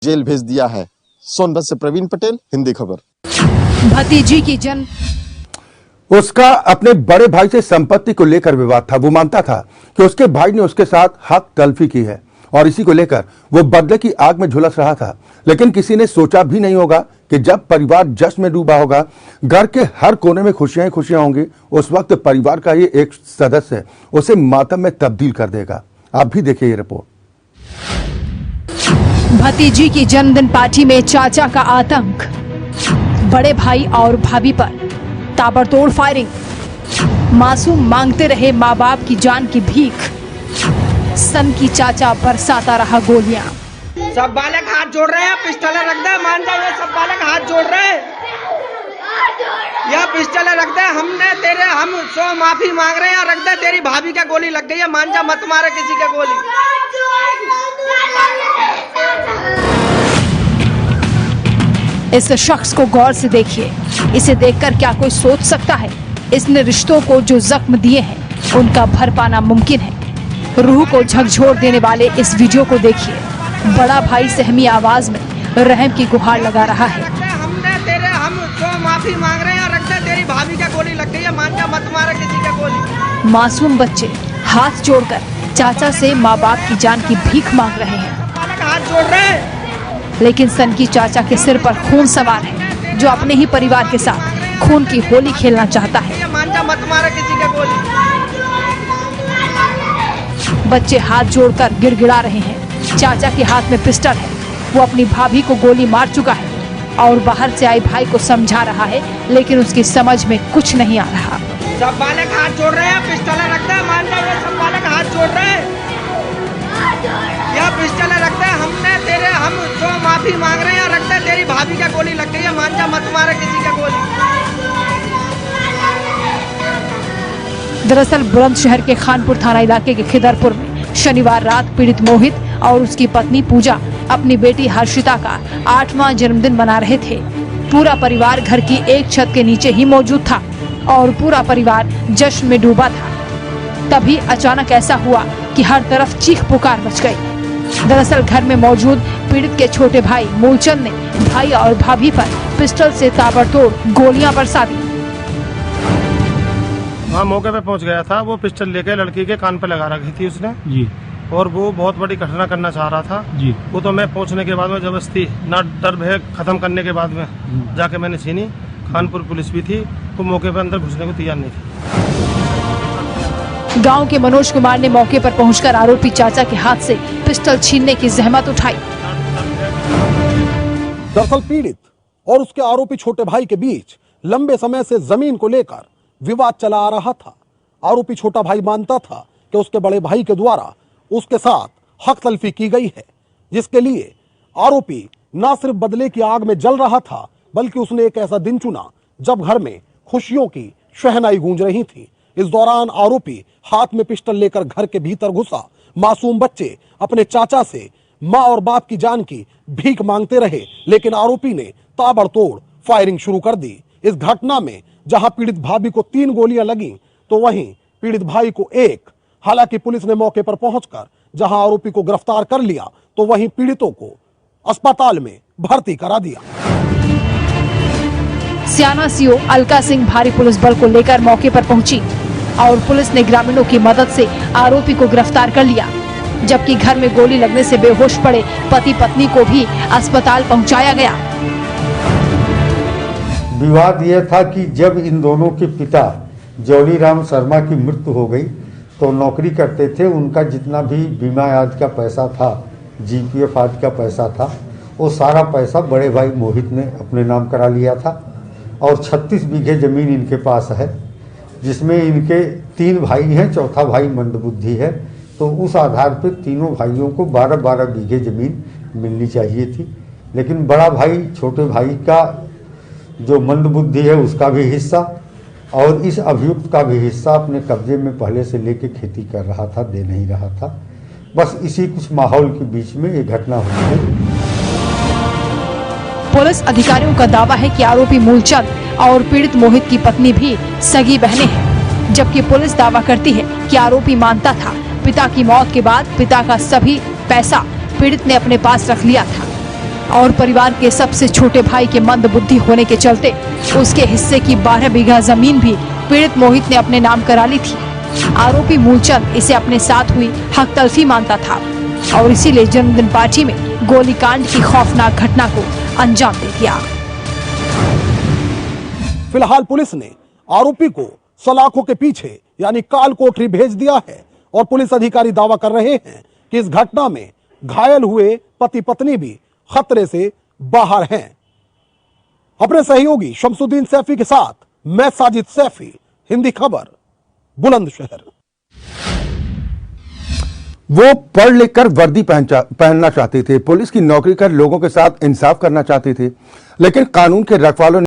Jail भेज दिया है। सोनभद्र से प्रवीण पटेल, हिंदी खबर। भतीजी की उसका अपने बड़े भाई से संपत्ति को लेकर विवाद था। वो मानता था कि उसके भाई ने उसके साथ हक तलफी की है और इसी को लेकर वो बदले की आग में झुलस रहा था। लेकिन किसी ने सोचा भी नहीं होगा कि जब परिवार जश्न में डूबा होगा, घर के हर कोने में खुशियां ही खुशियां होंगी, उस वक्त परिवार का ये एक सदस्य उसे मातम में तब्दील कर देगा। आप भी देखिए ये रिपोर्ट। भतीजी की जन्मदिन पार्टी में चाचा का आतंक, बड़े भाई और भाभी पर ताबड़तोड़ फायरिंग, मासूम मांगते रहे माँ बाप की जान की भीख, सन की चाचा बरसाता रहा गोलियां। सब बालक हाथ जोड़ रहे हैं, पिस्टल रख दे, मान जा। ये सब बालक हाथ जोड़ रहे हैं, या पिस्टल रख दे। हम सो माफी मांग रहे हैं, रख दे। तेरी भाभी का गोली लग गई है, मान जा, मत मारे किसी का गोली। इस शख्स को गौर से देखिए। इसे देखकर क्या कोई सोच सकता है इसने रिश्तों को जो जख्म दिए हैं उनका भर पाना मुमकिन है। रूह को झकझोर देने वाले इस वीडियो को देखिए। बड़ा भाई सहमी आवाज में रहम की गुहार लगा रहा है। हम सो माफी मांग रहे हैं, रख दे। तेरी भाभी का गोली लग गई है, मान जा, मत मारे किसी का गोली। मासूम बच्चे हाथ जोड़कर चाचा से माँ बाप की जान की भीख मांग रहे हैं। हाथ जोड़ रहे हैं, लेकिन सन की चाचा के सिर पर खून सवार है, जो अपने ही परिवार के साथ खून की होली खेलना चाहता है। मान जा, मत मारे किसी का गोली। बच्चे हाथ जोड़कर गिड़गिड़ा रहे हैं। चाचा के हाथ में पिस्टल है, वो अपनी भाभी को गोली मार चुका है और बाहर से आए भाई को समझा रहा है, लेकिन उसकी समझ में कुछ नहीं आ रहा। सब बालक हाथ जोड़ रहे हैं, पिस्टल रख दे, मान जा। ये सब बालक हाथ जोड़ रहे हैं, या पिस्टल रख दे। हम सो माफी मांग रहे हैं, रख दे। तेरी भाभी का गोली लग गई है, मान जा, मत मारे किसी का गोली। दरअसल बुलंदशहर के खानपुर थाना इलाके के खिदरपुर में शनिवार रात पीड़ित मोहित और उसकी पत्नी पूजा अपनी बेटी हर्षिता का 8वां जन्मदिन मना रहे थे। पूरा परिवार घर की एक छत के नीचे ही मौजूद था और पूरा परिवार जश्न में डूबा था। तभी अचानक ऐसा हुआ कि हर तरफ चीख पुकार मच गई। दरअसल घर में मौजूद पीड़ित के छोटे भाई मूलचंद ने भाई और भाभी पर पिस्टल से ताबड़तोड़ गोलियां बरसा दी। वहाँ मौके पे पहुंच गया था। वो पिस्टल लेके लड़की के कान पे लगा रखी थी उसने जी, और वो बहुत बड़ी घटना करना चाह रहा था जी। वो तो मैं पहुंचने के बाद में जबरदस्ती ना डर भय खत्म करने के बाद में जाके मैंने छीनी। खानपुर पुलिस भी थी, वो मौके पे अंदर घुसने को तैयार नहीं थी। गांव के मनोज कुमार ने मौके पर पहुंचकर आरोपी चाचा के हाथ से पिस्टल छीनने की जहमत उठाई। दरअसल पीड़ित और उसके आरोपी छोटे भाई के बीच लंबे समय से जमीन को लेकर विवाद चला आ रहा था। आरोपी छोटा भाई मानता था कि उसके बड़े भाई के द्वारा उसके साथ हक तलफी की गई है, जिसके लिए आरोपी न सिर्फ बदले की आग में जल रहा था, बल्कि उसने एक ऐसा दिन चुना जब घर में खुशियों की शहनाई गूंज रही थी। इस दौरान आरोपी हाथ में पिस्टल लेकर घर के भीतर घुसा। मासूम बच्चे अपने चाचा से माँ और बाप की जान की भीख मांगते रहे, लेकिन आरोपी ने ताबड़तोड़ फायरिंग शुरू कर दी। इस घटना में जहां पीड़ित भाभी को 3 गोलियां लगीं, तो वहीं पीड़ित भाई को 1। हालांकि पुलिस ने मौके पर पहुंचकर जहां आरोपी को गिरफ्तार कर लिया, तो वहीं पीड़ितों को अस्पताल में भर्ती करा दिया। सियाना सीओ अलका सिंह भारी पुलिस बल को लेकर मौके पर पहुंची और पुलिस ने ग्रामीणों की मदद से आरोपी को गिरफ्तार कर लिया, जबकि घर में गोली लगने से बेहोश पड़े पति पत्नी को भी अस्पताल पहुंचाया गया। विवाद यह था कि जब इन दोनों के पिता जौलीराम शर्मा की मृत्यु हो गई, तो नौकरी करते थे। उनका जितना भी बीमा आदि का पैसा था, जीपीएफ आदि का पैसा था, वो सारा पैसा बड़े भाई मोहित ने अपने नाम करा लिया था और 36 बीघे ज़मीन इनके पास है, जिसमें इनके 3 भाई हैं, चौथा भाई मंदबुद्धि है। तो उस आधार पर तीनों भाइयों को 12-12 बीघे ज़मीन मिलनी चाहिए थी। लेकिन बड़ा भाई छोटे भाई का जो मंदबुद्धि है उसका भी हिस्सा और इस अभियुक्त का भी हिस्सा अपने कब्जे में पहले से लेके खेती कर रहा था, दे नहीं रहा था। बस इसी कुछ माहौल के बीच में ये घटना हुई है। पुलिस अधिकारियों का दावा है कि आरोपी मूलचंद और पीड़ित मोहित की पत्नी भी सगी बहनें हैं, जबकि पुलिस दावा करती है कि आरोपी मानता था पिता की मौत के बाद पिता का सभी पैसा पीड़ित ने अपने पास रख लिया था। और परिवार के सबसे छोटे भाई के मंद बुद्धि होने के चलते उसके हिस्से की 12 बीघा जमीन भी पीड़ित मोहित ने अपने नाम करा ली थी। आरोपी मूलचंद इसे अपने साथ हुई हक तलफी मानता था और इसीलिए जन्मदिन पार्टी में गोलीकांड की खौफनाक घटना को अंजाम दे दिया। फिलहाल पुलिस ने आरोपी को सलाखों के पीछे यानी काल कोठरी भेज दिया है और पुलिस अधिकारी दावा कर रहे हैं कि इस घटना में घायल हुए पति पत्नी भी खतरे से बाहर हैं। अपने सहयोगी शमसुद्दीन सैफी के साथ मैं साजिद सैफी, हिंदी खबर, बुलंदशहर। वो पढ़ लिख कर वर्दी पहनना चाहते थे, पुलिस की नौकरी कर लोगों के साथ इंसाफ करना चाहते थे, लेकिन कानून के रखवालों